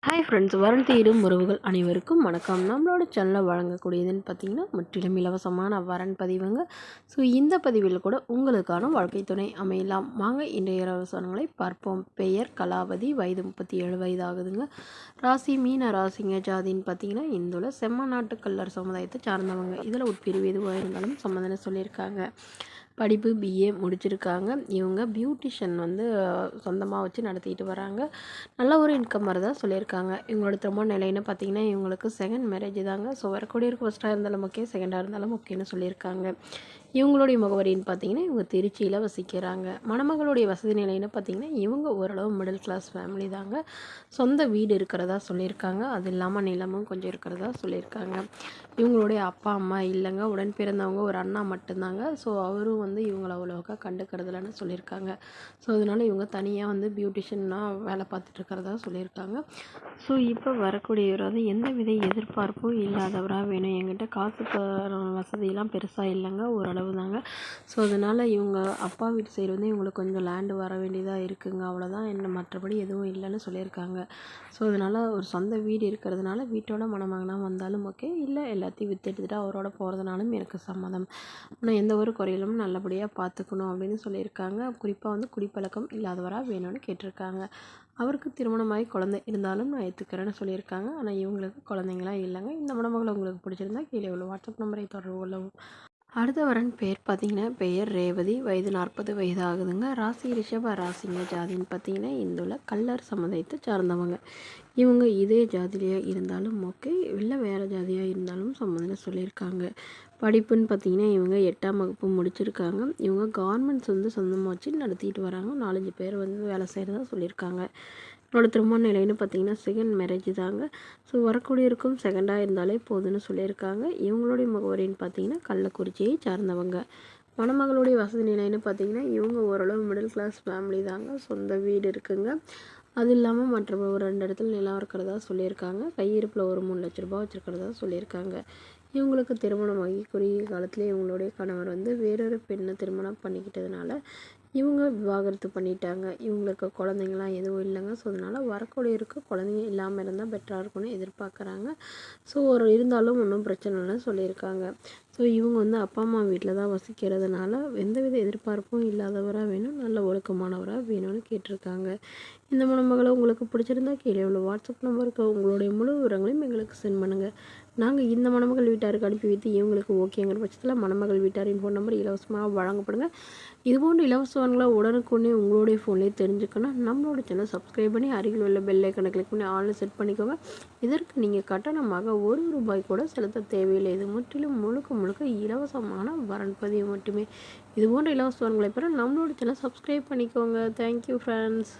Hi friends, வரன் தேடும் உறவுகள் அனைவருக்கும் வணக்கம். நம்மளோட சேனலில் வழங்கக்கூடியதுன்னு பார்த்தீங்கன்னா முற்றிலும் இலவசமான வரன் பதிவுங்க. ஸோ இந்த பதிவில் கூட உங்களுக்கான வாழ்க்கை துணை அமையலாம். வாங்க இன்றைய இலவசங்களை பார்ப்போம். பெயர் கலாவதி, வயது 37 வயது ஆகுதுங்க. ராசி மீன ராசிங்க. ஜாதின்னு பார்த்தீங்கன்னா இந்துல செம்மநாட்டு கல்லர் சமுதாயத்தை சார்ந்தவங்க. இதில் உட்பிரிவு எதுவாக இருந்தாலும் சம்மந்தனை சொல்லியிருக்காங்க. படிப்பு பிஏ முடிச்சிருக்காங்க. இவங்க பியூட்டிஷியன் சொந்தமாக வச்சு நடத்திட்டு வராங்க. நல்ல ஒரு இன்கம் வரதா சொல்லியிருக்காங்க. இவங்களோட திருமண நிலைன்னு பார்த்தீங்கன்னா இவங்களுக்கு செகண்ட் மேரேஜ் தாங்க. ஸோ வரக்கூடியவருக்கு ஃபஸ்ட்டாக இருந்தாலும் ஓகே, செகண்டாக இருந்தாலும் ஓகேன்னு சொல்லியிருக்காங்க. இவங்களுடைய முகவரின்னு பார்த்தீங்கன்னா இவங்க திருச்சியில் வசிக்கிறாங்க. மணமகளுடைய வசதி நிலைன்னு பார்த்தீங்கன்னா இவங்க ஓரளவு மிடில் கிளாஸ் ஃபேமிலி தாங்க. சொந்த வீடு இருக்கிறதா சொல்லியிருக்காங்க. அது இல்லாமல் நிலமும் கொஞ்சம் இருக்கிறதா சொல்லியிருக்காங்க. இவங்களுடைய அப்பா அம்மா இல்லைங்க. உடன் பிறந்தவங்க ஒரு அண்ணா மட்டும்தாங்க. ஸோ அவரும் இவங்கள அவ்வளோக்கா கண்டுக்கிறதுலன்னு சொல்லியிருக்காங்க. ஸோ அதனால் இவங்க தனியாக பியூட்டிஷியனாக வேலை பார்த்துட்டு இருக்கிறதா சொல்லியிருக்காங்க. ஸோ இப்போ வரக்கூடியவர் எந்த வித எதிர்பார்ப்பும் இல்லாதவராக வேணும். என்கிட்ட காசு வசதியெல்லாம் பெருசாக இல்லைங்க, ஓரளவு தாங்க. ஸோ அதனால் இவங்க அப்பா வீட்டு சைடு இவங்களுக்கு கொஞ்சம் லேண்டு வர வேண்டியதாக இருக்குங்க. அவ்வளோதான், என்ன மற்றபடி எதுவும் இல்லைன்னு சொல்லியிருக்காங்க. ஸோ அதனால் ஒரு சொந்த வீடு இருக்கிறதுனால வீட்டோட மணமகனாக வந்தாலும் ஓகே, இல்லை எல்லாத்தையும் விற்று எடுத்துகிட்டு அவரோட போகிறதுனாலும் எனக்கு சம்மதம். ஆனால் எந்த ஒரு குறையிலும் நல்லபடியாக பார்த்துக்கணும் அப்படின்னு சொல்லியிருக்காங்க. குறிப்பாக குடிப்பழக்கம் இல்லாதவராக வேணும்னு கேட்டிருக்காங்க. அவருக்கு திருமணமாகி குழந்தை இருந்தாலும் நான் ஏற்றுக்கிறேன்னு சொல்லியிருக்காங்க. ஆனால் இவங்களுக்கு குழந்தைங்களாம் இல்லைங்க. இந்த மணமகளை உங்களுக்கு பிடிச்சிருந்தா கீழே உள்ள வாட்ஸ்அப் நம்பரை தொடர்பு கொள்ளவும். அடுத்த வரன் பேர் பார்த்தீங்கன்னா பெயர் ரேவதி, வயது 40 வயது ஆகுதுங்க. ராசி ரிஷப ராசிங்க. ஜாதின்னு பார்த்தீங்கன்னா இந்துல கல்லர் சமுதாயத்தை சார்ந்தவங்க. இவங்க இதே ஜாதியாக இருந்தாலும் ஓகே, இல்லை வேறு ஜாதியாக இருந்தாலும் சம்மந்தம்னு சொல்லியிருக்காங்க. படிப்புன்னு பார்த்தீங்கன்னா இவங்க 8ஆம் வகுப்பு முடிச்சிருக்காங்க. இவங்க கார்மெண்ட்ஸ் சொந்தமாக வச்சு நடத்திட்டு வராங்க. 4-5 பேர் வேலை செய்கிறதா சொல்லியிருக்காங்க. என்னோட திருமண நிலைன்னு பார்த்தீங்கன்னா செகண்ட் மேரேஜ் தாங்க. ஸோ வரக்கூடியவருக்கும் செகண்டாக இருந்தாலே போதுன்னு சொல்லியிருக்காங்க. இவங்களுடைய முகவரின்னு பார்த்தீங்கன்னா கள்ளக்குறிச்சியை சார்ந்தவங்க. மணமகளுடைய வசதி நிலைன்னு பார்த்தீங்கன்னா இவங்க ஓரளவு மிடில் கிளாஸ் ஃபேமிலி தாங்க. சொந்த வீடு இருக்குங்க. அது இல்லாமல் மற்ற ஒரு 2 இடத்துல நிலம் இருக்கிறதா சொல்லியிருக்காங்க. கையிருப்பில் ஒரு 3 லட்ச ரூபா வச்சுருக்கிறதா சொல்லியிருக்காங்க. இவங்களுக்கு திருமணமாகி குறுகிய காலத்தில் இவங்களுடைய கணவர் வேறொரு பெண்ணை திருமணம் பண்ணிக்கிட்டதுனால இவங்க விவாகரத்து பண்ணிட்டாங்க. இவங்களுக்கு குழந்தைங்களாம் எதுவும் இல்லைங்க. ஸோ அதனால் வரக்கூடியவருக்கு குழந்தைங்க இல்லாமல் இருந்தால் பெட்டராக இருக்கும்னு எதிர்பார்க்குறாங்க. ஸோ இருந்தாலும் ஒன்றும் பிரச்சனை இல்லைன்னு சொல்லியிருக்காங்க. ஸோ இவங்க அப்பா அம்மா வீட்டில் தான் வசிக்கிறதுனால எந்தவித எதிர்பார்ப்பும் இல்லாதவராக வேணும், நல்ல ஒழுக்கமானவராக வேணும்னு கேட்டிருக்காங்க. இந்த மணமகளை உங்களுக்கு பிடிச்சிருந்தா கீழே உள்ள வாட்ஸ்அப் நம்பருக்கு உங்களுடைய முழு விவரங்களையும் எங்களுக்கு சென்ட் பண்ணுங்கள். நாங்கள் இந்த மணமகள் வீட்டாருக்கு அனுப்பி வைத்து இவங்களுக்கு ஓகேங்கிற பட்சத்தில் மணமகள் வீட்டாரின் ஃபோன் நம்பர் இலவசமாக வழங்கப்படுங்க. இதுபோன்ற இலவசங்களை உடனுக்குடனே உங்களுடைய ஃபோன்லேயே தெரிஞ்சுக்கணும். நம்மளோட சேனல் சப்ஸ்கிரைப் பண்ணி அருகில் உள்ள பெல் ஐக்கனை கிளிக் பண்ணி ஆன்ல செட் பண்ணிக்கோங்க. இதற்கு நீங்கள் கட்டணமாக ₹1 கூட செலுத்த தேவையில்லை. இது முற்றிலும் முழுக்க இலவசமான வரன் பதிவு மட்டுமே. இதுபோன்ற இலவசங்களை பெற நம்மளோட சேனல் சப்ஸ்கிரைப் பண்ணிக்கோங்க. Thank you friends.